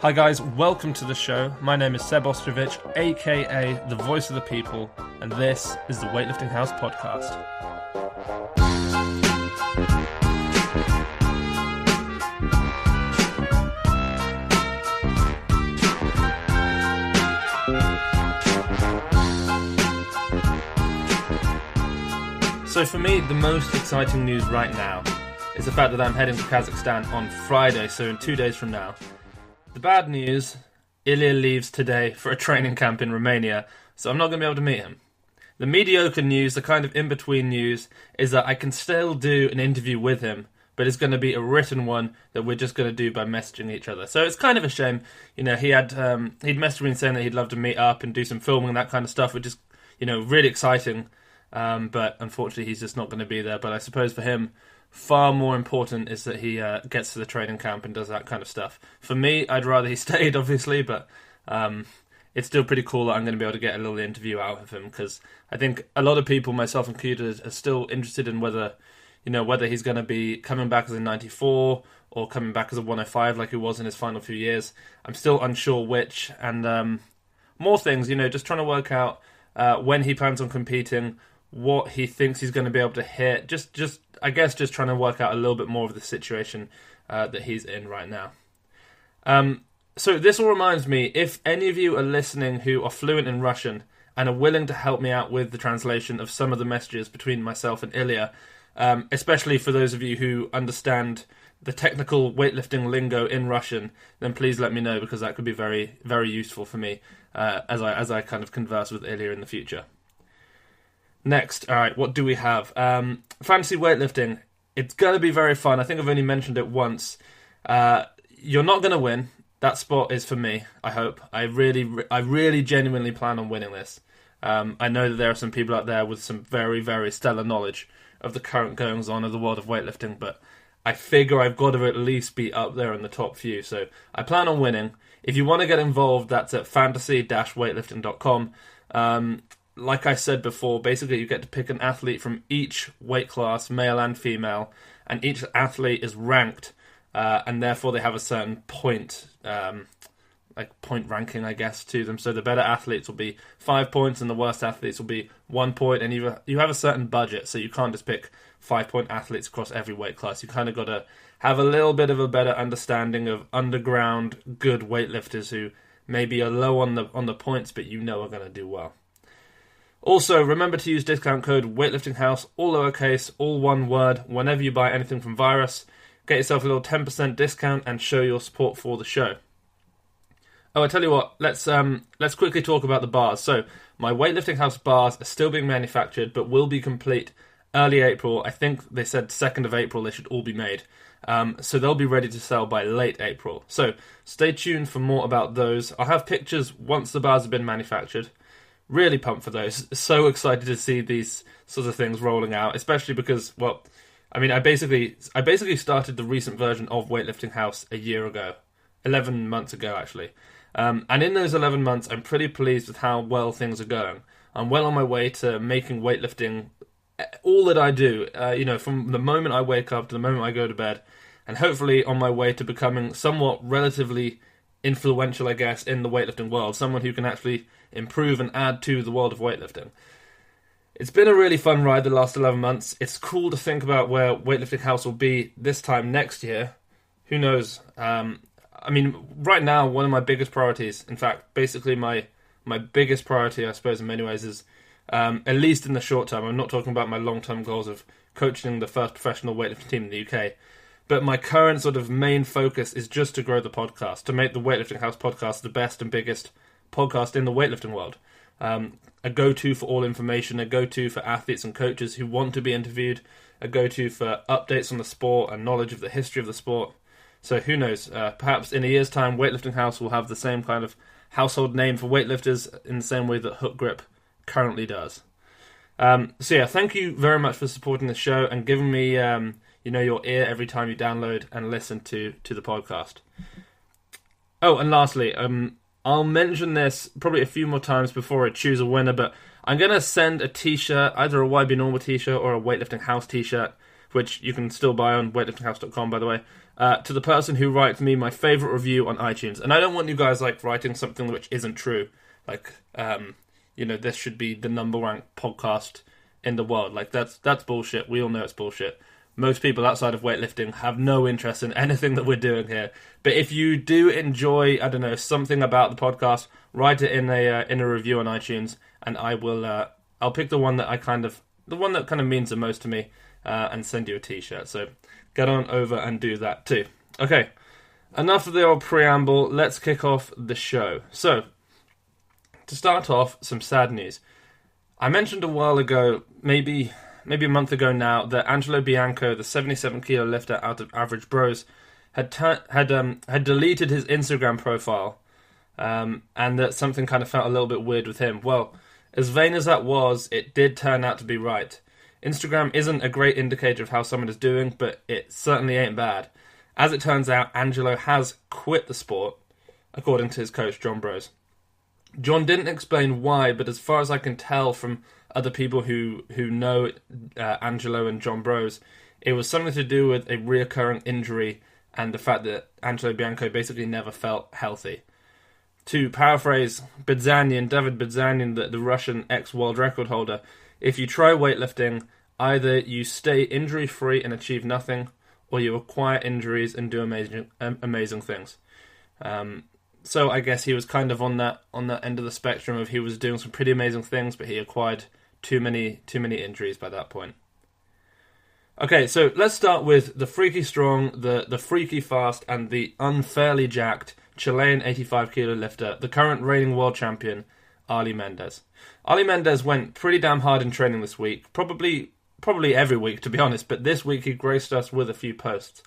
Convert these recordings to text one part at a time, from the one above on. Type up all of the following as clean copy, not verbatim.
Hi guys, welcome to the show. My name is Seb Ostrovich, aka the voice of the people, and this is the Weightlifting House podcast. So for me, the most exciting news right now is the fact that I'm heading to Kazakhstan on Friday, so in 2 days from now. The bad news, Ilya leaves today for a training camp in Romania, so I'm not going to be able to meet him. The mediocre news, the kind of in-between news, is that I can still do an interview with him, but it's going to be a written one that we're just going to do by messaging each other. So it's kind of a shame. You know, he'd messaged me saying that he'd love to meet up and do some filming and that kind of stuff, which is, really exciting. But unfortunately, he's just not going to be there. But I suppose for him, far more important is that he gets to the training camp and does that kind of stuff. For me, I'd rather he stayed, obviously, but it's still pretty cool that I'm going to be able to get a little interview out of him, because I think a lot of people, myself included, are still interested in whether he's going to be coming back as a 94 or coming back as a 105 like he was in his final few years. I'm still unsure which, and more things, just trying to work out when he plans on competing, what he thinks he's going to be able to hit, just trying to work out a little bit more of the situation that he's in right now. So this all reminds me, if any of you are listening who are fluent in Russian and are willing to help me out with the translation of some of the messages between myself and Ilya, especially for those of you who understand the technical weightlifting lingo in Russian, then please let me know, because that could be very, very useful for me as I kind of converse with Ilya in the future. Next, alright, what do we have? Fantasy weightlifting. It's going to be very fun. I think I've only mentioned it once. You're not going to win. That spot is for me, I hope. I really genuinely plan on winning this. I know that there are some people out there with some very, very stellar knowledge of the current goings-on of the world of weightlifting, but I figure I've got to at least be up there in the top few. So I plan on winning. If you want to get involved, that's at fantasy-weightlifting.com. Like I said before, basically you get to pick an athlete from each weight class, male and female, and each athlete is ranked, and therefore they have a certain point ranking, I guess, to them. So the better athletes will be 5 points, and the worst athletes will be 1 point, and you have a certain budget, so you can't just pick 5-point athletes across every weight class. You kind of got to have a little bit of a better understanding of underground good weightlifters who maybe are low on the points, but are going to do well. Also, remember to use discount code weightliftinghouse, all lowercase, all one word, whenever you buy anything from Virus. Get yourself a little 10% discount and show your support for the show. Oh, I tell you what, let's quickly talk about the bars. So, my Weightlifting House bars are still being manufactured, but will be complete early April. I think they said 2nd of April they should all be made. So they'll be ready to sell by late April. So, stay tuned for more about those. I'll have pictures once the bars have been manufactured. Really pumped for those. So excited to see these sorts of things rolling out, especially because, I basically started the recent version of Weightlifting House a year ago, 11 months ago actually. And in those 11 months, I'm pretty pleased with how well things are going. I'm well on my way to making weightlifting all that I do, from the moment I wake up to the moment I go to bed, and hopefully on my way to becoming somewhat relatively influential, I guess, in the weightlifting world, someone who can actually improve and add to the world of weightlifting. It's been a really fun ride the last 11 months. It's cool to think about where Weightlifting House will be this time next year. Who knows? Right now, one of my biggest priorities, in fact, basically my biggest priority, I suppose, in many ways, is, at least in the short term, I'm not talking about my long-term goals of coaching the first professional weightlifting team in the UK, but my current sort of main focus is just to grow the podcast, to make the Weightlifting House podcast the best and biggest podcast in the weightlifting world. A go-to for all information, a go-to for athletes and coaches who want to be interviewed, a go-to for updates on the sport and knowledge of the history of the sport. So who knows, perhaps in a year's time, Weightlifting House will have the same kind of household name for weightlifters in the same way that Hook Grip currently does. Thank you very much for supporting the show and giving me your ear every time you download and listen to the podcast. Oh, and lastly, I'll mention this probably a few more times before I choose a winner, but I'm going to send a t-shirt, either a YB Normal t-shirt or a Weightlifting House t-shirt, which you can still buy on weightliftinghouse.com, by the way, to the person who writes me my favourite review on iTunes. And I don't want you guys like writing something which isn't true. Like, this should be the number one podcast in the world. Like, that's bullshit. We all know it's bullshit. Most people outside of weightlifting have no interest in anything that we're doing here. But if you do enjoy, I don't know, something about the podcast, write it in a review on iTunes, and I will. I'll pick the one that kind of means the most to me, and send you a t-shirt. So get on over and do that too. Okay, enough of the old preamble. Let's kick off the show. So to start off, some sad news. I mentioned a while ago, maybe a month ago now, that Angelo Bianco, the 77 kilo lifter out of Average Bros, had deleted his Instagram profile, and that something kind of felt a little bit weird with him. Well, as vain as that was, it did turn out to be right. Instagram isn't a great indicator of how someone is doing, but it certainly ain't bad. As it turns out, Angelo has quit the sport, according to his coach, John Bros. John didn't explain why, but as far as I can tell from other people who know Angelo and John Bros, it was something to do with a reoccurring injury and the fact that Angelo Bianco basically never felt healthy. To paraphrase David Bedzanian, the Russian ex-world record holder, if you try weightlifting, either you stay injury-free and achieve nothing, or you acquire injuries and do amazing things. So I guess he was kind of on that end of the spectrum of he was doing some pretty amazing things, but he acquired too many injuries by that point. Okay, so let's start with the freaky strong, the freaky fast, and the unfairly jacked Chilean 85 kilo lifter, the current reigning world champion, Ali Mendez. Ali Mendez went pretty damn hard in training this week, probably every week to be honest, but this week he graced us with a few posts.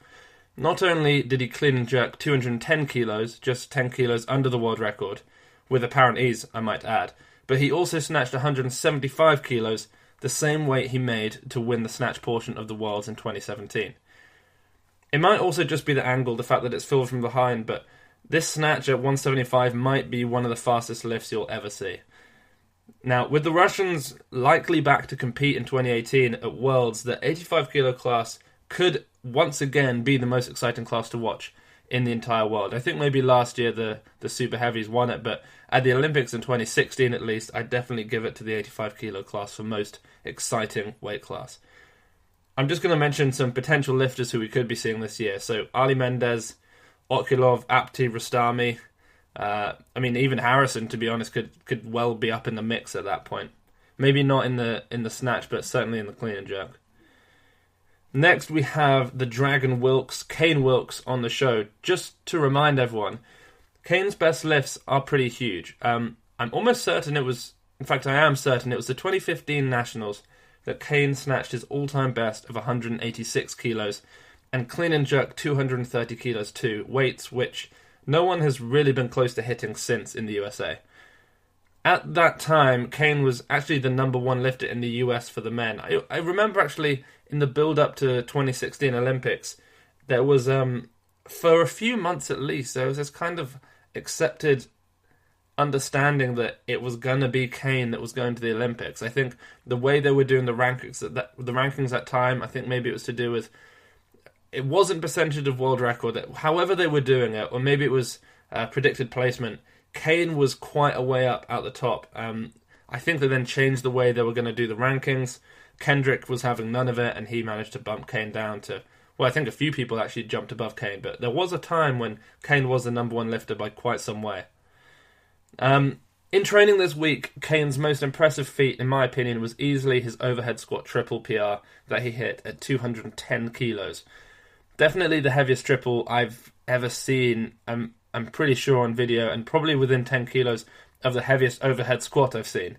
Not only did he clean and jerk 210 kilos, just 10 kilos under the world record, with apparent ease, I might add, but he also snatched 175 kilos, the same weight he made to win the snatch portion of the Worlds in 2017. It might also just be the angle, the fact that it's filled from behind, but this snatch at 175 might be one of the fastest lifts you'll ever see. Now, with the Russians likely back to compete in 2018 at Worlds, the 85 kilo class could once again be the most exciting class to watch in the entire world. I think maybe last year the super heavies won it, but at the Olympics in 2016 at least, I'd definitely give it to the 85 kilo class for most exciting weight class. I'm just going to mention some potential lifters who we could be seeing this year. So Ali Mendez, Okulov, Apti, Rustami. Even Harrison, to be honest, could well be up in the mix at that point. Maybe not in the snatch, but certainly in the clean and jerk. Next, we have the Dragon Wilkes, Kane Wilkes, on the show. Just to remind everyone, Kane's best lifts are pretty huge. I'm almost certain it was the 2015 Nationals that Kane snatched his all-time best of 186 kilos and clean and jerk 230 kilos too, weights which no one has really been close to hitting since in the USA. At that time, Kane was actually the number one lifter in the US for the men. I remember actually in the build-up to 2016 Olympics, there was, for a few months at least, there was this kind of accepted understanding that it was going to be Kane that was going to the Olympics. I think the way they were doing the rankings at that time, I think maybe it was to do with, it wasn't percentage of world record, however they were doing it, or maybe it was predicted placement. Kane was quite a way up at the top. I think they then changed the way they were going to do the rankings. Kendrick was having none of it, and he managed to bump Kane down to, well, I think a few people actually jumped above Kane, but there was a time when Kane was the number one lifter by quite some way. In training this week, Kane's most impressive feat, in my opinion, was easily his overhead squat triple PR that he hit at 210 kilos. Definitely the heaviest triple I've ever seen, I'm pretty sure, on video, and probably within 10 kilos of the heaviest overhead squat I've seen.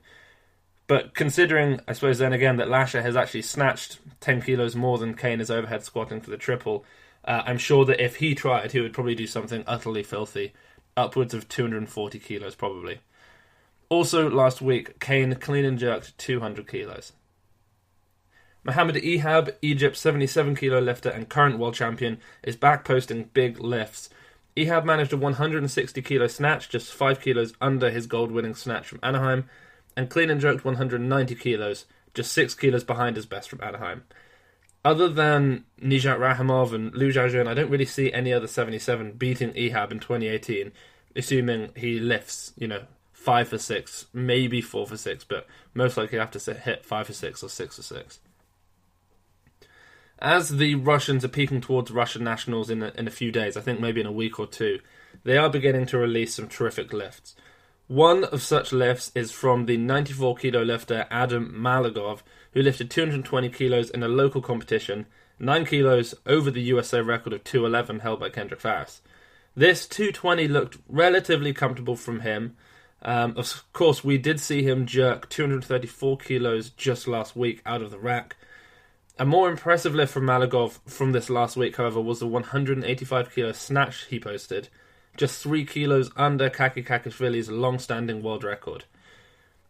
But considering, I suppose then again, that Lasher has actually snatched 10 kilos more than Kane is overhead squatting for the triple, I'm sure that if he tried, he would probably do something utterly filthy, upwards of 240 kilos probably. Also, last week, Kane clean and jerked 200 kilos. Mohamed Ehab, Egypt's 77 kilo lifter and current world champion, is back posting big lifts. Ehab managed a 160 kilo snatch, just 5 kilos under his gold-winning snatch from Anaheim, and clean and jerked 190 kilos, just 6 kilos behind his best from Anaheim. other than Nijat Rahimov and Liu Jiajun, I don't really see any other 77 beating Ehab in 2018, assuming he lifts, 5 for 6, maybe 4 for 6, but most likely have to hit 5 for 6 or 6 for 6. As the Russians are peaking towards Russian nationals in a few days, I think maybe in a week or two, they are beginning to release some terrific lifts. One of such lifts is from the 94 kilo lifter Adam Malagov, who lifted 220 kilos in a local competition, 9 kilos over the USA record of 211 held by Kendrick Farris. This 220 looked relatively comfortable from him. Of course, we did see him jerk 234 kilos just last week out of the rack. A more impressive lift from Malagov from this last week, however, was the 185 kilo snatch he posted, just 3 kilos under Kaki Kakishvili's long-standing world record.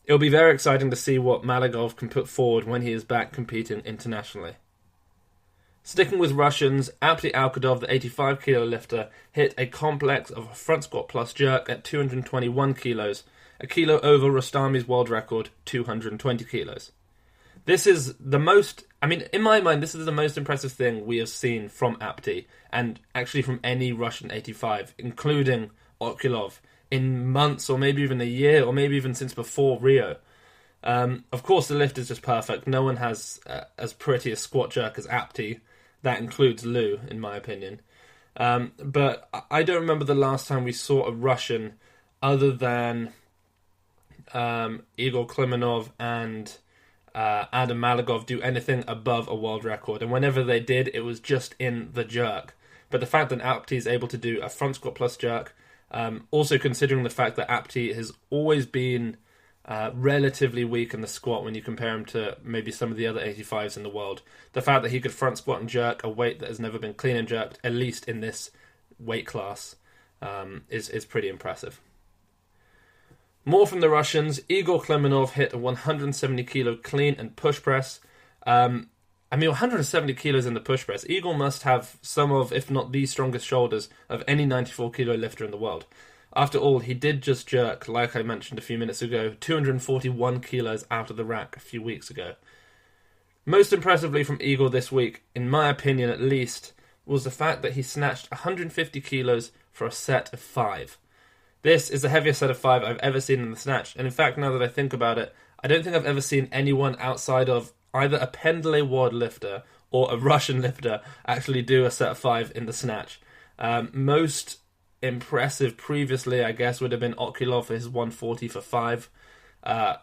It'll be very exciting to see what Malagov can put forward when he is back competing internationally. Sticking with Russians, Apti Alkadov, the 85 kilo lifter, hit a complex of a front squat plus jerk at 221 kilos, a kilo over Rostami's world record, 220 kilos. This is the most, in my mind, this is the most impressive thing we have seen from Apti, and actually from any Russian 85, including Okulov, in months, or maybe even a year, or maybe even since before Rio. Of course, the lift is just perfect. No one has as pretty a squat jerk as Apti. That includes Lou, in my opinion. But I don't remember the last time we saw a Russian other than Igor Klimenov and Adam Malagov do anything above a world record. And whenever they did, it was just in the jerk. But the fact that Apti is able to do a front squat plus jerk, also considering the fact that Apti has always been relatively weak in the squat when you compare him to maybe some of the other 85s in the world. The fact that he could front squat and jerk a weight that has never been clean and jerked, at least in this weight class, is pretty impressive. More from the Russians. Igor Klemenov hit a 170 kilo clean and push press. 170 kilos in the push press. Igor must have some of, if not the strongest shoulders of any 94 kilo lifter in the world. After all, he did just jerk, like I mentioned a few minutes ago, 241 kilos out of the rack a few weeks ago. Most impressively from Igor this week, in my opinion at least, was the fact that he snatched 150 kilos for a set of 5. This is the heaviest set of 5 I've ever seen in the snatch, and in fact, now that I think about it, I don't think I've ever seen anyone outside of either a Pendlay Ward lifter or a Russian lifter actually do a set of 5 in the snatch. Most impressive previously, I guess, would have been Okulov for his 140 for 5,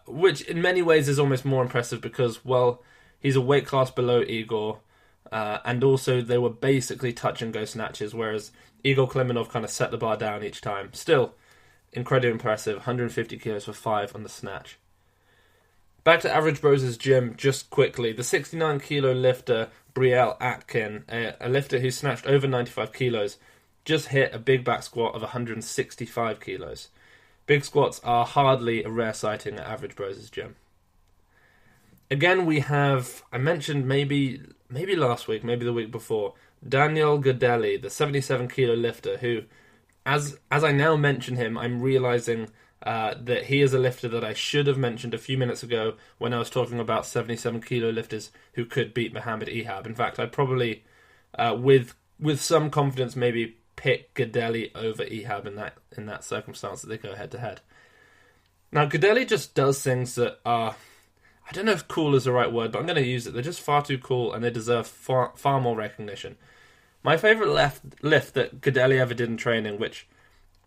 which in many ways is almost more impressive because, well, he's a weight class below Igor, and also they were basically touch and go snatches, whereas Igor Klemenov kind of set the bar down each time. Still, incredibly impressive, 150 kilos for 5 on the snatch. Back to Average Bros' gym just quickly. The 69 kilo lifter, Brielle Atkin, a lifter who snatched over 95 kilos, just hit a big back squat of 165 kilos. Big squats are hardly a rare sighting at Average Bros' gym. Again, we have, I mentioned maybe last week, maybe the week before, Daniel Godelli, the 77 kilo lifter, who, as I now mention him, I'm realizing that he is a lifter that I should have mentioned a few minutes ago when I was talking about 77 kilo lifters who could beat Mohammed Ehab. In fact, I'd probably, with some confidence, maybe pick Godelli over Ehab in that circumstance that they go head to head. Now, Godelli just does things that are, I don't know if cool is the right word, but I'm going to use it. They're just far too cool and they deserve far more recognition. My favourite lift that Godelli ever did in training, which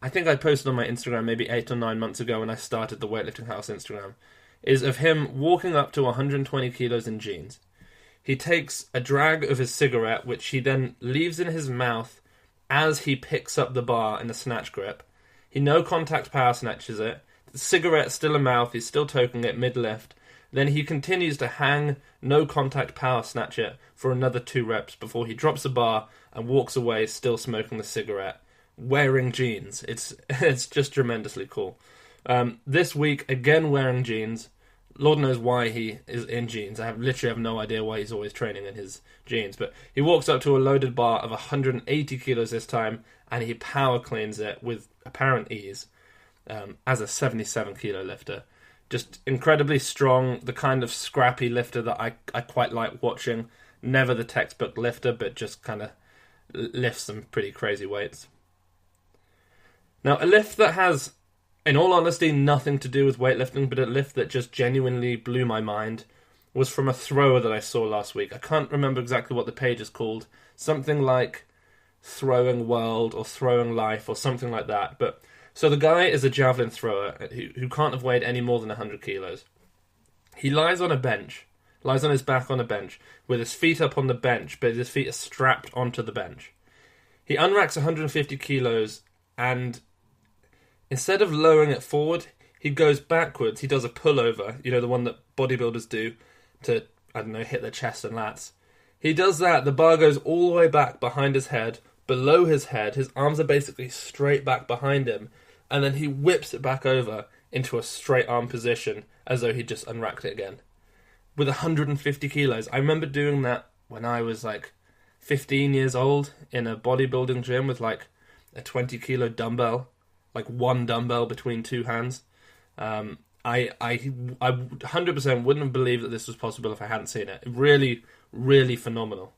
I think I posted on my Instagram maybe 8 or 9 months ago when I started the Weightlifting House Instagram, is of him walking up to 120 kilos in jeans. He takes a drag of his cigarette, which he then leaves in his mouth as he picks up the bar in the snatch grip. He no contact power snatches it. The cigarette's still in mouth, he's still toking it mid-lift. Then he continues to hang no contact power snatch it for another 2 reps before he drops the bar and walks away still smoking the cigarette, wearing jeans. It's just tremendously cool. This week, again wearing jeans. Lord knows why he is in jeans. I literally have no idea why he's always training in his jeans. But he walks up to a loaded bar of 180 kilos this time, and he power cleans it with apparent ease as a 77 kilo lifter. Just incredibly strong, the kind of scrappy lifter that I quite like watching. never the textbook lifter, but just kind of lifts some pretty crazy weights. Now, a lift that has, in all honesty, nothing to do with weightlifting, but a lift that just genuinely blew my mind, was from a thrower that I saw last week. I can't remember exactly what the page is called. Something like Throwing World or Throwing Life or something like that. But so the guy is a javelin thrower who can't have weighed any more than 100 kilos. He lies on his back on a bench, with his feet up on the bench, but his feet are strapped onto the bench. He unracks 150 kilos, and instead of lowering it forward, he goes backwards. He does a pullover, the one that bodybuilders do to, hit their chest and lats. He does that, the bar goes all the way back behind his head, below his head, his arms are basically straight back behind him, and then he whips it back over into a straight arm position, as though he just unracked it again. With 150 kilos. I remember doing that when I was 15 years old in a bodybuilding gym with a 20 kilo dumbbell, one dumbbell between two hands. I 100% wouldn't have believed that this was possible if I hadn't seen it. Really, really phenomenal.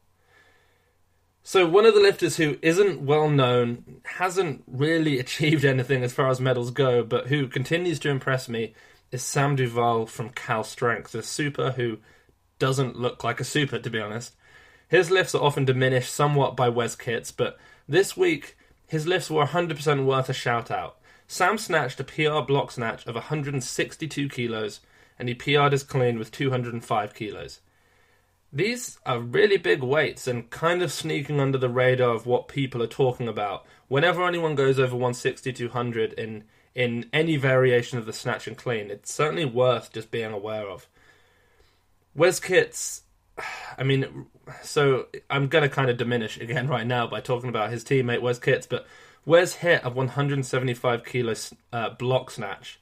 So one of the lifters who isn't well known, hasn't really achieved anything as far as medals go, but who continues to impress me, is Sam Duval from Cal Strength, a super who doesn't look like a super, to be honest. His lifts are often diminished somewhat by Wes Kitts, but this week his lifts were 100% worth a shout out. Sam snatched a PR block snatch of 162 kilos, and he PR'd his clean with 205 kilos. These are really big weights and kind of sneaking under the radar of what people are talking about. Whenever anyone goes over 160, 200 in any variation of the snatch and clean, it's certainly worth just being aware of. Wes Kitts, so I'm going to kind of diminish again right now by talking about his teammate Wes Kitts, but Wes hit a 175 kilo block snatch,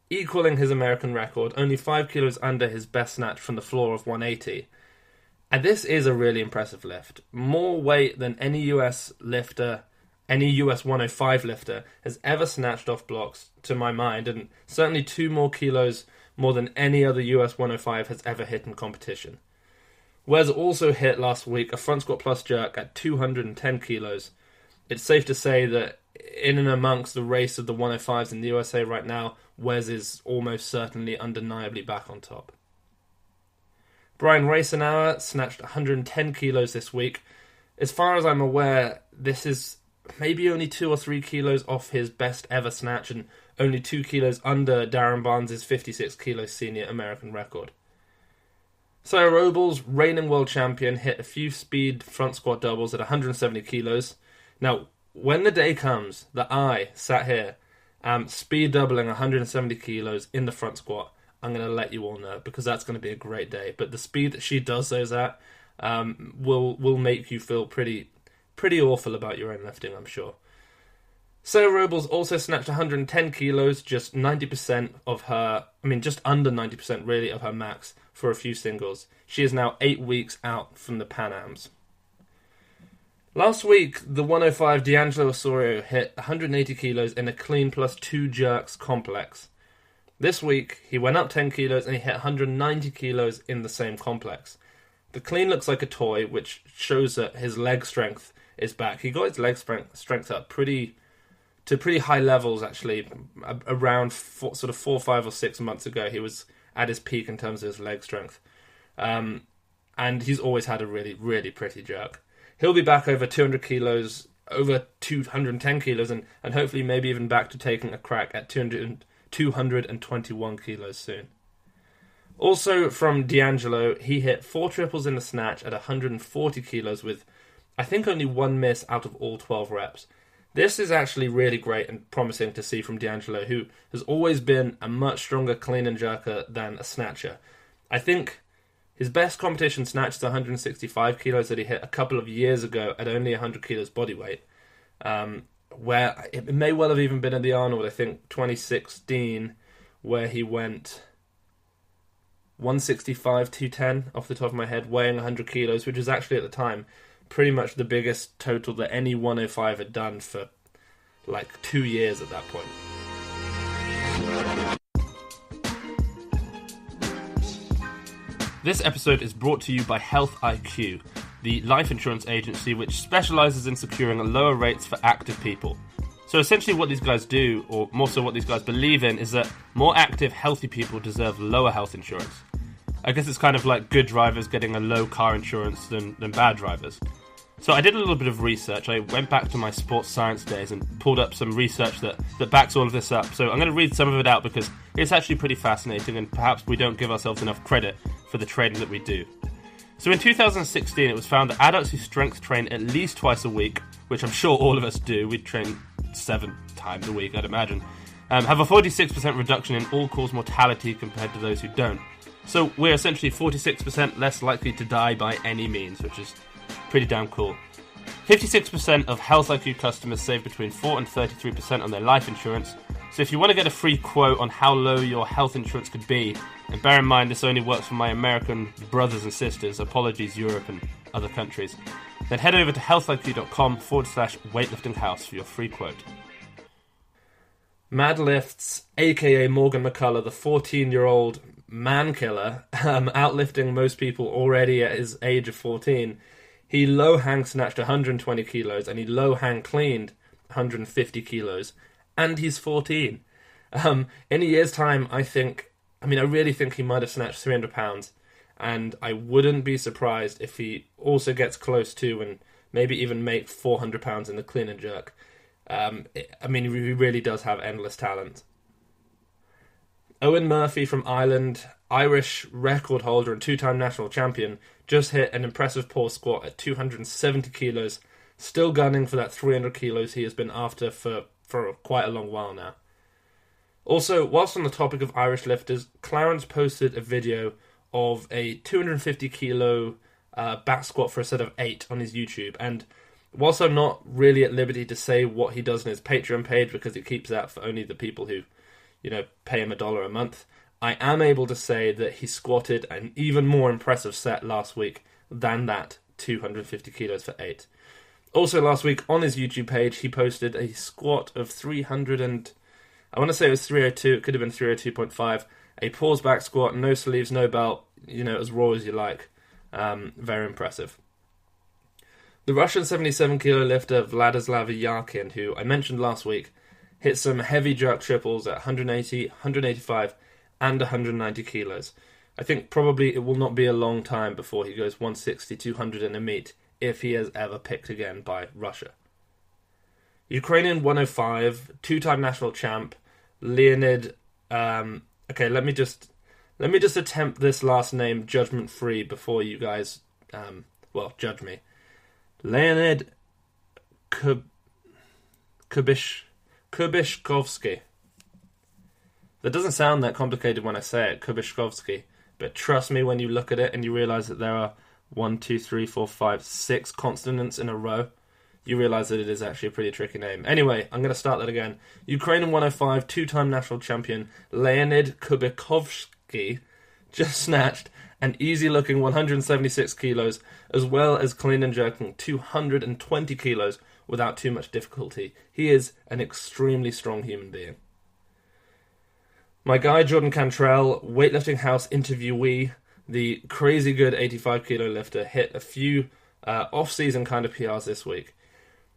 equaling his American record, only 5 kilos under his best snatch from the floor of 180. And this is a really impressive lift. More weight than any US lifter, any US 105 lifter has ever snatched off blocks, to my mind, and certainly 2 more kilos more than any other US 105 has ever hit in competition. Wes also hit last week a front squat plus jerk at 210 kilos. It's safe to say that in and amongst the race of the 105s in the USA right now, Wes is almost certainly undeniably back on top. Brian Reisenauer snatched 110 kilos this week. As far as I'm aware, this is maybe only 2 or 3 kilos off his best ever snatch and only 2 kilos under Darren Barnes' 56 kilo senior American record. Sarah Robles, reigning world champion, hit a few speed front squat doubles at 170 kilos. Now, when the day comes that I sat here speed doubling 170 kilos in the front squat, I'm going to let you all know, because that's going to be a great day. But the speed that she does those at will make you feel pretty awful about your own lifting, I'm sure. Sarah Robles also snatched 110 kilos, just 90% of her, just under 90% really of her max for a few singles. She is now 8 weeks out from the Pan Ams. Last week, the 105 D'Angelo Osorio hit 180 kilos in a clean plus 2 jerks complex. This week, he went up 10 kilos and he hit 190 kilos in the same complex. The clean looks like a toy, which shows that his leg strength is back. He got his leg strength up to pretty high levels, actually. Around 4, 5 or 6 months ago, he was at his peak in terms of his leg strength. And he's always had a really, really pretty jerk. He'll be back over 200 kilos, over 210 kilos, and hopefully maybe even back to taking a crack at 221 kilos soon. Also from D'Angelo, he hit 4 triples in the snatch at 140 kilos with, I think, only 1 miss out of all 12 reps. This is actually really great and promising to see from D'Angelo, who has always been a much stronger clean and jerker than a snatcher. I think his best competition snatch is 165 kilos that he hit a couple of years ago at only 100 kilos body weight. Where it may well have even been in the Arnold, I think 2016, where he went 165, 210 off the top of my head, weighing 100 kilos, which was actually at the time pretty much the biggest total that any 105 had done for 2 years at that point. This episode is brought to you by Health IQ, the life insurance agency which specialises in securing lower rates for active people. So essentially what these guys do, or more so what these guys believe in, is that more active, healthy people deserve lower health insurance. I guess it's kind of like good drivers getting a low car insurance than bad drivers. So I did a little bit of research. I went back to my sports science days and pulled up some research that backs all of this up. So I'm going to read some of it out because it's actually pretty fascinating and perhaps we don't give ourselves enough credit for the training that we do. So in 2016, it was found that adults who strength train at least twice a week, which I'm sure all of us do, we train 7 times a week, I'd imagine, have a 46% reduction in all-cause mortality compared to those who don't. So we're essentially 46% less likely to die by any means, which is pretty damn cool. 56% of Health IQ customers save between 4 and 33% on their life insurance. So if you want to get a free quote on how low your health insurance could be, and bear in mind this only works for my American brothers and sisters, apologies Europe and other countries, then head over to healthiq.com/weightliftinghouse for your free quote. Mad Lifts, aka Morgan McCullough, the 14-year-old man killer, outlifting most people already at his age of 14. He low hang snatched 120 kilos and he low hang cleaned 150 kilos, and he's 14. In a year's time, I really think he might have snatched 300 pounds, and I wouldn't be surprised if he also gets close to and maybe even make 400 pounds in the clean and jerk. He really does have endless talent. Owen Murphy from Ireland, Irish record holder and 2-time national champion, just hit an impressive pause squat at 270 kilos, still gunning for that 300 kilos he has been after for quite a long while now. Also, whilst on the topic of Irish lifters, Clarence posted a video of a 250 kilo back squat for a set of 8 on his YouTube, and whilst I'm not really at liberty to say what he does on his Patreon page because it keeps that for only the people who pay him $1 a month, I am able to say that he squatted an even more impressive set last week than that 250 kilos for 8. Also last week on his YouTube page, he posted a squat of 300 and... I want to say it was 302, it could have been 302.5. A pause back squat, no sleeves, no belt, as raw as you like. Very impressive. The Russian 77 kilo lifter Vladislav Yarkin, who I mentioned last week, hit some heavy jerk triples at 180, 185 and 190 kilos. I think probably it will not be a long time before he goes 160, 200 in a meet, if he is ever picked again by Russia. Ukrainian 105, 2-time national champ, Leonid... okay, let me just attempt this last name judgment-free before you guys, judge me. Leonid Kubishkovsky. That doesn't sound that complicated when I say it, Kubishkovsky, but trust me when you look at it and you realise that there are 6 consonants in a row, you realise that it is actually a pretty tricky name. Anyway, I'm going to start that again. Ukrainian 105, 2-time national champion Leonid Kubishkovsky just snatched an easy-looking 176 kilos, as well as clean and jerking 220 kilos without too much difficulty. He is an extremely strong human being. My guy Jordan Cantrell, Weightlifting House interviewee, the crazy good 85 kilo lifter, hit a few off-season kind of PRs this week.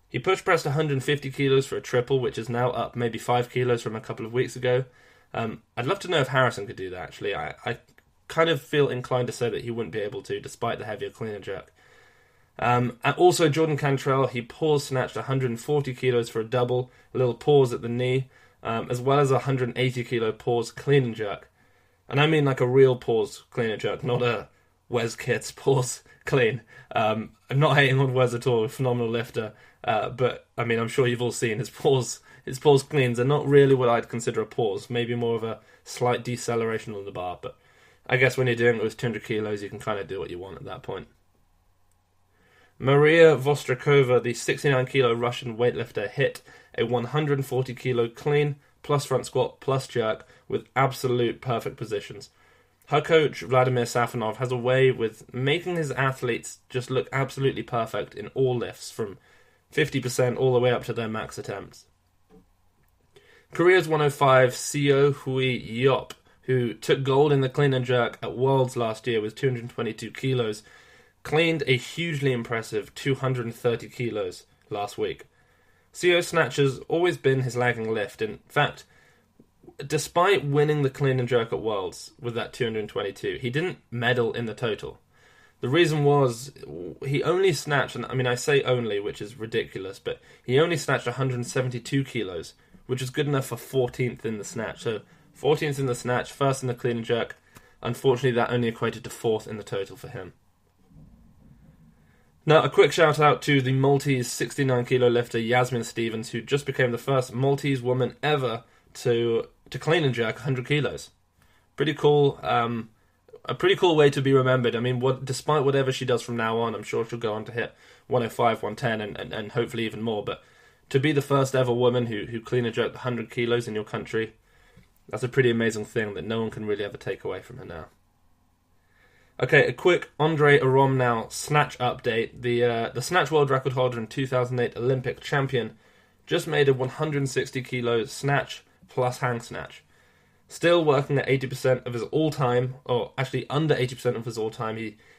He push-pressed 150 kilos for a triple, which is now up maybe 5 kilos from a couple of weeks ago. I'd love to know if Harrison could do that, actually. I kind of feel inclined to say that he wouldn't be able to, despite the heavier clean and jerk. And also, Jordan Cantrell, he pause snatched 140 kilos for a double, a little pause at the knee, as well as a 180 kilo pause clean and jerk. And I mean like a real pause clean and jerk, not a Wes Kitts pause clean. I'm not hating on Wes at all, a phenomenal lifter, but I mean, I'm sure you've all seen his pause cleans are not really what I'd consider a pause, maybe more of a slight deceleration on the bar, but I guess when you're doing it with 200 kilos, you can kind of do what you want at that point. Maria Vostrakova, the 69 kilo Russian weightlifter, hit a 140 kilo clean, plus front squat, plus jerk, with absolute perfect positions. Her coach, Vladimir Safonov, has a way with making his athletes just look absolutely perfect in all lifts, from 50% all the way up to their max attempts. Korea's 105, Seo Hui Yop, who took gold in the clean and jerk at Worlds last year with 222 kilos, cleaned a hugely impressive 230 kilos last week. CO snatch has always been his lagging lift. In fact, despite winning the clean and jerk at Worlds with that 222, he didn't medal in the total. The reason was he only snatched, and I mean I say only, which is ridiculous, but he only snatched 172 kilos, which is good enough for 14th in the snatch. So 14th in the snatch, first in the clean and jerk. Unfortunately, that only equated to 4th in the total for him. Now, a quick shout out to the Maltese 69 kilo lifter Yasmin Stevens, who just became the first Maltese woman ever to clean and jerk 100 kilos. Pretty cool. A pretty cool way to be remembered. I mean, despite whatever she does from now on, I'm sure she'll go on to hit 105, 110, and hopefully even more. But to be the first ever woman who clean and jerked 100 kilos in your country, that's a pretty amazing thing that no one can really ever take away from her now. Okay, a quick Andre Arom now snatch update. The snatch world record holder and 2008 Olympic champion just made a 160 kilo snatch plus hang snatch. Still working at 80% of his all-time, or actually under 80% of his all-time.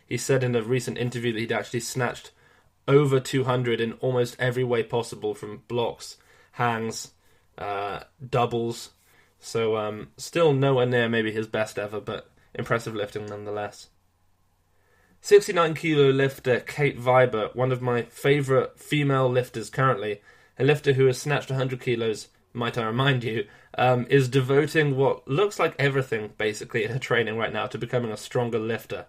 He said in a recent interview that he'd actually snatched over 200 in almost every way possible, from blocks, hangs, doubles. So still nowhere near maybe his best ever, but impressive lifting nonetheless. 69 kilo lifter Kate Viber, one of my favourite female lifters currently, a lifter who has snatched 100 kilos, might I remind you, is devoting what looks like everything, basically, in her training right now to becoming a stronger lifter.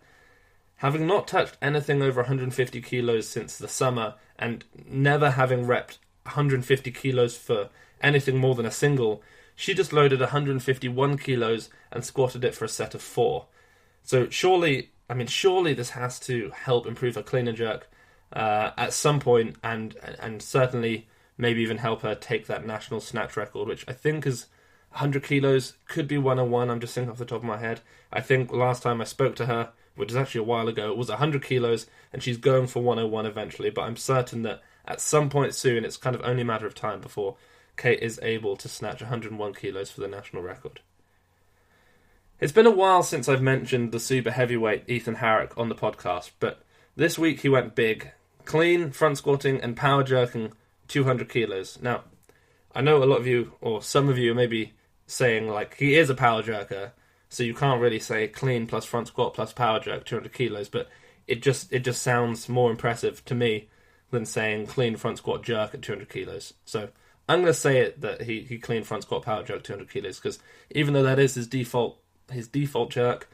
Having not touched anything over 150 kilos since the summer, and never having repped 150 kilos for anything more than a single, she just loaded 151 kilos and squatted it for a set of 4. So surely this has to help improve her clean and jerk at some point, and certainly maybe even help her take that national snatch record, which I think is 100 kilos, could be 101, I'm just thinking off the top of my head. I think last time I spoke to her, which is actually a while ago, it was 100 kilos, and she's going for 101 eventually, but I'm certain that at some point soon, it's kind of only a matter of time before Kate is able to snatch 101 kilos for the national record. It's been a while since I've mentioned the super heavyweight Ethan Harrick on the podcast, but this week he went big. Clean, front squatting, and power jerking 200 kilos. Now, I know a lot of you, or some of you, may be saying, like, he is a power jerker, so you can't really say clean plus front squat plus power jerk 200 kilos, but it just sounds more impressive to me than saying clean front squat jerk at 200 kilos. So I'm going to say it that he clean front squat power jerk 200 kilos, because even though that is his default jerk,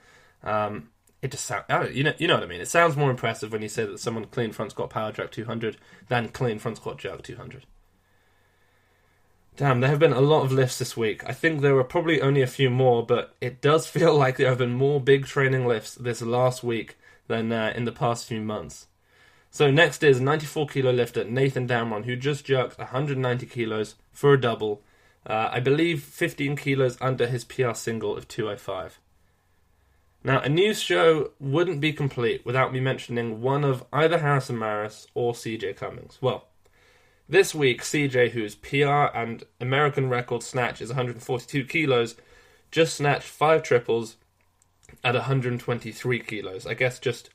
it just sounds, you know what I mean. It sounds more impressive when you say that someone clean front squat power jerk 200 than clean front squat jerk 200. Damn, there have been a lot of lifts this week. I think there were probably only a few more, but it does feel like there have been more big training lifts this last week than in the past few months. So next is 94 kilo lifter Nathan Damron, who just jerked 190 kilos for a double. I believe 15 kilos under his PR single of 205. Now, a news show wouldn't be complete without me mentioning one of either Harrison Maris or CJ Cummings. Well, this week, CJ, whose PR and American record snatch is 142 kilos, just snatched 5 triples at 123 kilos. I guess just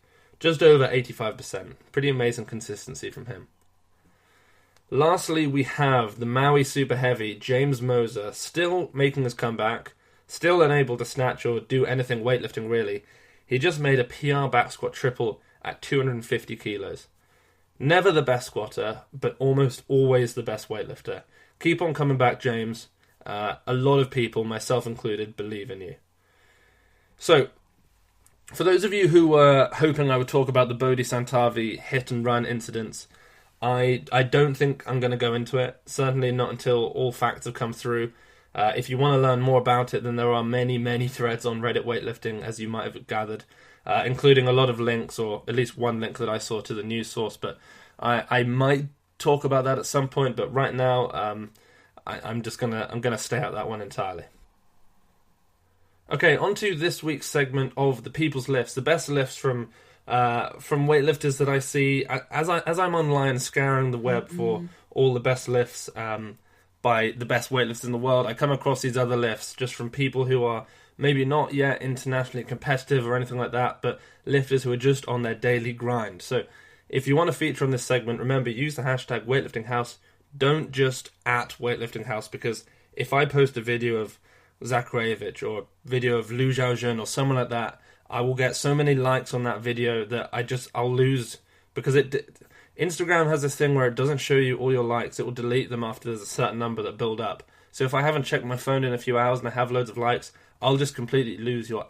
over 85%. Pretty amazing consistency from him. Lastly, we have the Maui Super Heavy, James Moser, still making his comeback, still unable to snatch or do anything weightlifting really. He just made a PR back squat triple at 250 kilos. Never the best squatter, but almost always the best weightlifter. Keep on coming back, James. A lot of people, myself included, believe in you. So, for those of you who were hoping I would talk about the Bodhi Santavi hit and run incidents, I don't think I'm going to go into it. Certainly not until all facts have come through. If you want to learn more about it, then there are many, many threads on Reddit weightlifting, as you might have gathered, including a lot of links, or at least one link that I saw to the news source. But I might talk about that at some point. But right now, I'm gonna stay out that one entirely. Okay, on to this week's segment of the People's Lifts, the best lifts from weightlifters that I see as I'm online scouring the web for all the best lifts by the best weightlifters in the world. I come across these other lifts just from people who are maybe not yet internationally competitive or anything like that, but lifters who are just on their daily grind. So if you want to feature on this segment, remember, use the hashtag weightliftinghouse. Don't just at weightliftinghouse, because if I post a video of Zach Rayevich or a video of Lu Zhaojun or someone like that, I will get so many likes on that video that I'll lose, because Instagram has this thing where it doesn't show you all your likes. It will delete them after there's a certain number that build up. So if I haven't checked my phone in a few hours and I have loads of likes, I'll just completely lose your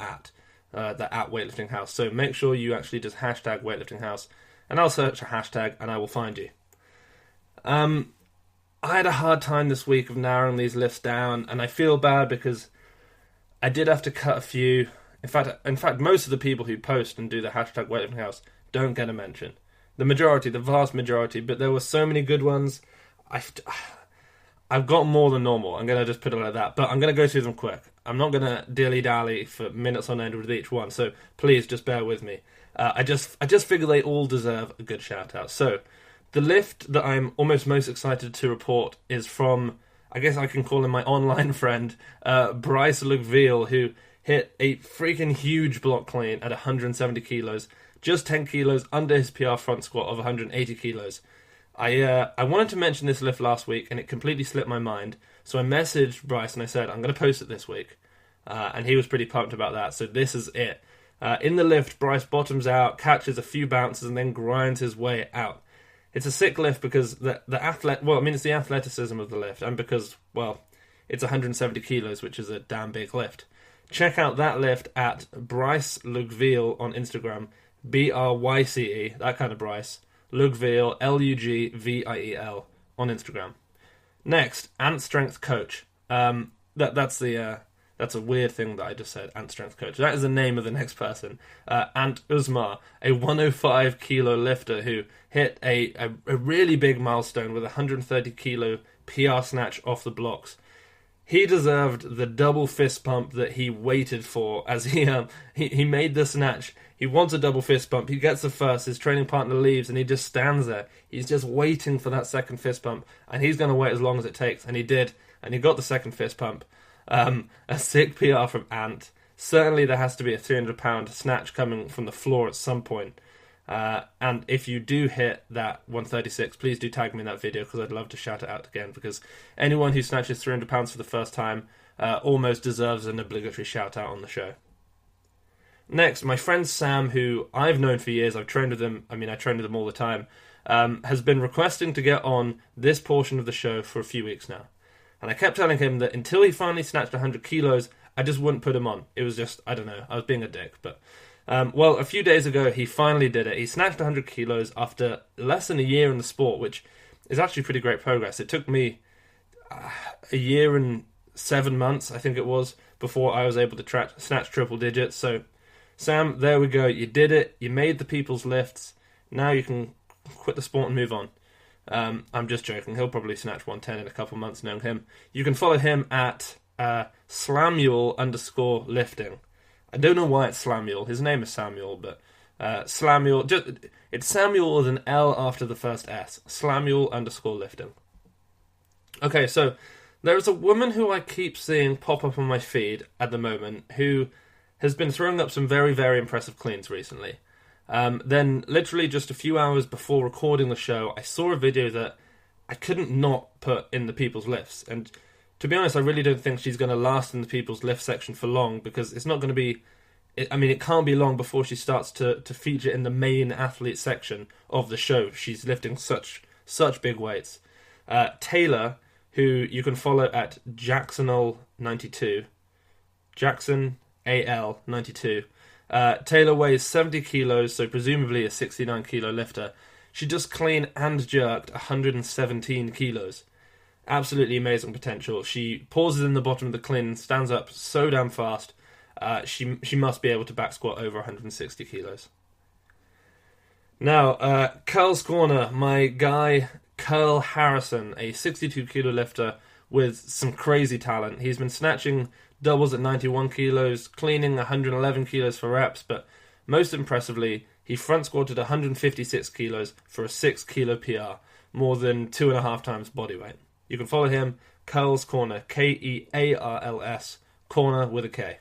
the at weightliftinghouse. So make sure you actually just hashtag weightliftinghouse, and I'll search a hashtag and I will find you. I had a hard time this week of narrowing these lists down, and I feel bad because I did have to cut a few. In fact, most of the people who post and do the hashtag weightliftinghouse don't get a mention. The vast majority, but there were so many good ones. I've got more than normal. I'm going to just put it like that, but I'm going to go through them quick. I'm not going to dilly-dally for minutes on end with each one, so please just bear with me. I just figure they all deserve a good shout-out. So, the lift that I'm almost most excited to report is from, I guess I can call him my online friend, Bryce Lugville, who hit a freaking huge block clean at 170 kilos, just 10 kilos under his PR front squat of 180 kilos. I wanted to mention this lift last week, and it completely slipped my mind, so I messaged Bryce and I said, I'm going to post it this week. And he was pretty pumped about that, so this is it. In the lift, Bryce bottoms out, catches a few bounces, and then grinds his way out. It's a sick lift because it's the athleticism of the lift, and because, well, it's 170 kilos, which is a damn big lift. Check out that lift at Bryce Lugville on Instagram, BRYCE, that kind of Bryce, Lugville, Lugviel on Instagram. Next, Ant Strength Coach. That's a weird thing that I just said, Ant Strength Coach. That is the name of the next person. Ant Uzmar, a 105 kilo lifter who hit a really big milestone with a 130 kilo PR snatch off the blocks. He deserved the double fist pump that he waited for as he made the snatch. He wants a double fist pump. He gets the first. His training partner leaves, and he just stands there. He's just waiting for that second fist pump, and he's going to wait as long as it takes. And he did, and he got the second fist pump. A sick PR from Ant. Certainly there has to be a 300-pound snatch coming from the floor at some point. And if you do hit that 136, please do tag me in that video, because I'd love to shout it out again, because anyone who snatches 300 pounds for the first time almost deserves an obligatory shout out on the show. Next, my friend Sam, who I've known for years, I've trained with him, I train with him all the time, has been requesting to get on this portion of the show for a few weeks now. And I kept telling him that until he finally snatched 100 kilos, I just wouldn't put him on. It was just, I don't know, I was being a dick, but... well, a few days ago, he finally did it. He snatched 100 kilos after less than a year in the sport, which is actually pretty great progress. It took me a year and 7 months, I think it was, before I was able to snatch triple digits. So, Sam, there we go. You did it. You made the people's lifts. Now you can quit the sport and move on. I'm just joking. He'll probably snatch 110 in a couple months, knowing him. You can follow him at Slamuel_lifting. I don't know why it's Slamuel. His name is Samuel, but Slamuel. It's Samuel with an L after the first S. Slamuel_lifting. Okay, so there is a woman who I keep seeing pop up on my feed at the moment who has been throwing up some very, very impressive cleans recently. Then, literally just a few hours before recording the show, I saw a video that I couldn't not put in the people's lifts. And to be honest, I really don't think she's going to last in the people's lift section for long, because it's not going to be... it can't be long before she starts to feature in the main athlete section of the show. She's lifting such big weights. Taylor, who you can follow at JacksonAL92. Jackson AL 92. Taylor weighs 70 kilos, so presumably a 69 kilo lifter. She just clean and jerked 117 kilos. Absolutely amazing potential. She pauses in the bottom of the clean, stands up so damn fast. She must be able to back squat over 160 kilos. Now, Curl's Corner, my guy Curl Harrison, a 62 kilo lifter with some crazy talent. He's been snatching doubles at 91 kilos, cleaning 111 kilos for reps, but most impressively, he front squatted 156 kilos for a 6 kilo PR, more than 2.5 times body weight. You can follow him, Curl's Corner, Kearls, Corner with a K.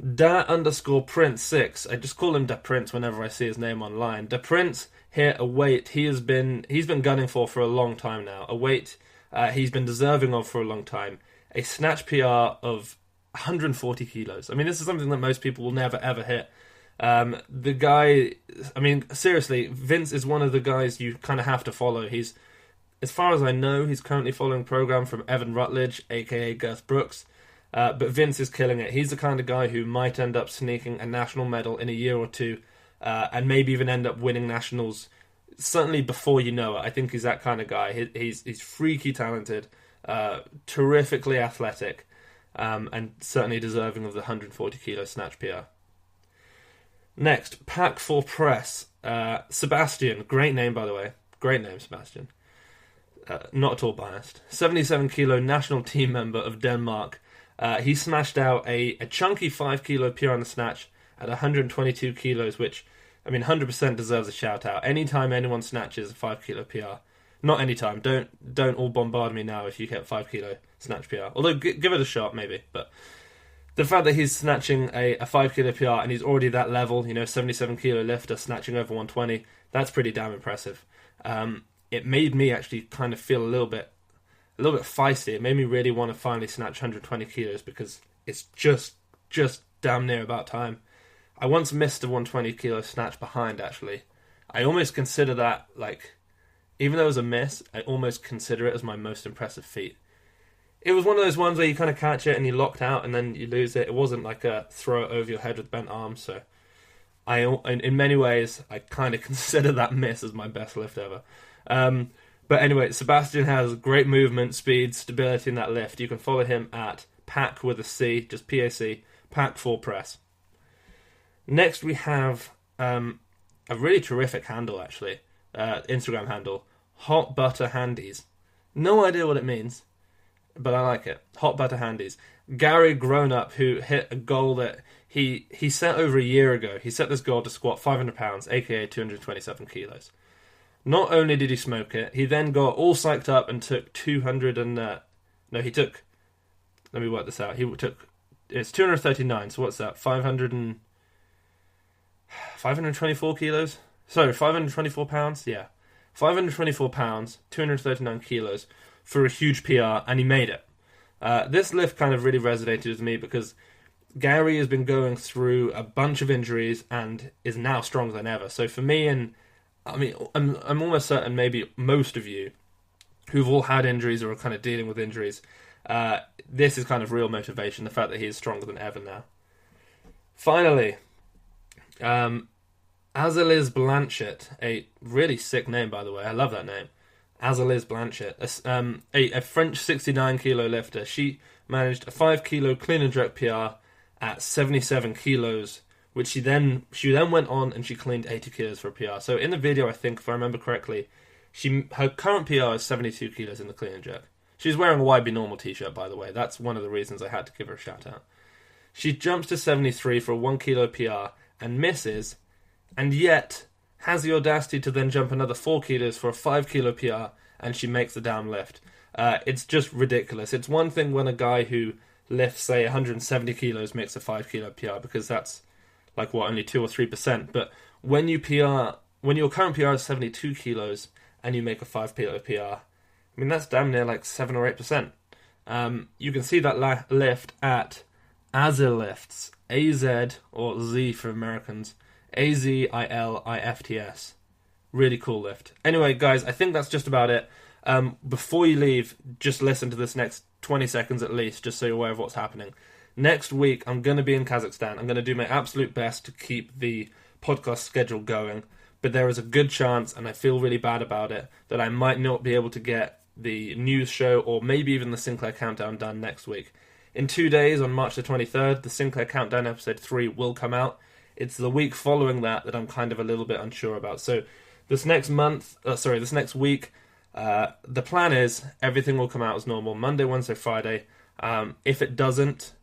Da_Prince6. I just call him Da Prince whenever I see his name online. Da Prince hit a weight he's been gunning for a long time now. A weight he's been deserving of for a long time. A snatch PR of 140 kilos. I mean, this is something that most people will never ever hit. The guy, I mean, seriously, Vince is one of the guys you kind of have to follow. He's, as far as I know, he's currently following a program from Evan Rutledge, aka Girth Brooks. But Vince is killing it. He's the kind of guy who might end up sneaking a national medal in a year or two, and maybe even end up winning nationals. Certainly before you know it. I think he's that kind of guy. He's freaky talented, terrifically athletic, and certainly deserving of the 140 kilo snatch PR. Next, Pack for Press. Sebastian, great name by the way. Great name, Sebastian. Not at all biased. 77 kilo national team member of Denmark. He smashed out a chunky 5 kilo PR on the snatch at 122 kilos, which, I mean, 100% deserves a shout out. Anytime anyone snatches a 5 kilo PR, not anytime, don't all bombard me now if you get 5 kilo snatch PR. Although, give it a shot, maybe. But the fact that he's snatching a 5 kilo PR and he's already that level, 77 kilo lifter snatching over 120, that's pretty damn impressive. It made me actually kind of feel a little bit feisty. It made me really want to finally snatch 120 kilos because it's just damn near about time. I once missed a 120 kilo snatch behind, actually. I almost consider that, like, even though it was a miss, I almost consider it as my most impressive feat. It was one of those ones where you kind of catch it and you locked out and then you lose it. It wasn't like a throw it over your head with bent arms, so in many ways, I kind of consider that miss as my best lift ever. But anyway, Sebastian has great movement, speed, stability in that lift. You can follow him at Pack with a C, just PAC, Pack for Press. Next we have a really terrific handle, actually, Instagram handle, Hot Butter Handies. No idea what it means, but I like it. Hot Butter Handies. Gary Grownup, who hit a goal that he set over a year ago. He set this goal to squat 500 pounds, aka 227 kilos. Not only did he smoke it, he then got all psyched up and took 200 and... let me work this out. It's 239, so what's that? 524 kilos? Sorry, 524 pounds? Yeah. 524 pounds, 239 kilos for a huge PR, and he made it. This lift kind of really resonated with me because Gary has been going through a bunch of injuries and is now stronger than ever. So for me, and I mean, I'm almost certain maybe most of you who've all had injuries or are kind of dealing with injuries, this is kind of real motivation, the fact that he is stronger than ever now. Finally, Azaliz Blanchett, a really sick name, by the way. I love that name. Azaliz Blanchett, a French 69 kilo lifter. She managed a 5 kilo clean and jerk PR at 77 kilos, which she then went on and she cleaned 80 kilos for a PR. So in the video, I think, if I remember correctly, her current PR is 72 kilos in the clean and jerk. She's wearing a YB Normal t-shirt, by the way. That's one of the reasons I had to give her a shout out. She jumps to 73 for a 1 kilo PR and misses, and yet has the audacity to then jump another 4 kilos for a 5 kilo PR, and she makes the damn lift. It's just ridiculous. It's one thing when a guy who lifts, say, 170 kilos makes a 5 kilo PR, because that's like, what, only 2 or 3%. But when your current PR is 72 kilos and you make a 5 kilo PR, I mean, that's damn near like 7 or 8%. You can see that lift at Azilifts, AZ, or Z for Americans, AZILIFTS. Really cool lift. Anyway, guys, I think that's just about it. Before you leave, just listen to this next 20 seconds at least, just so you're aware of what's happening. Next week, I'm going to be in Kazakhstan. I'm going to do my absolute best to keep the podcast schedule going, but there is a good chance, and I feel really bad about it, that I might not be able to get the news show or maybe even the Sinclair Countdown done next week. In 2 days, on March the 23rd, the Sinclair Countdown episode 3 will come out. It's the week following that I'm kind of a little bit unsure about. So this next week, the plan is everything will come out as normal, Monday, Wednesday, Friday. If it doesn't,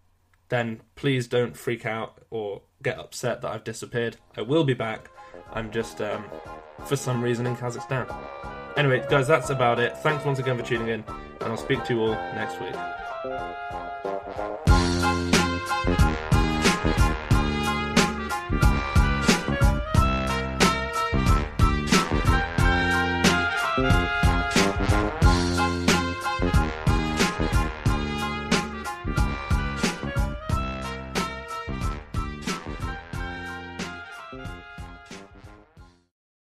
then please don't freak out or get upset that I've disappeared. I will be back. I'm just, for some reason, in Kazakhstan. Anyway, guys, that's about it. Thanks once again for tuning in, and I'll speak to you all next week. Bye.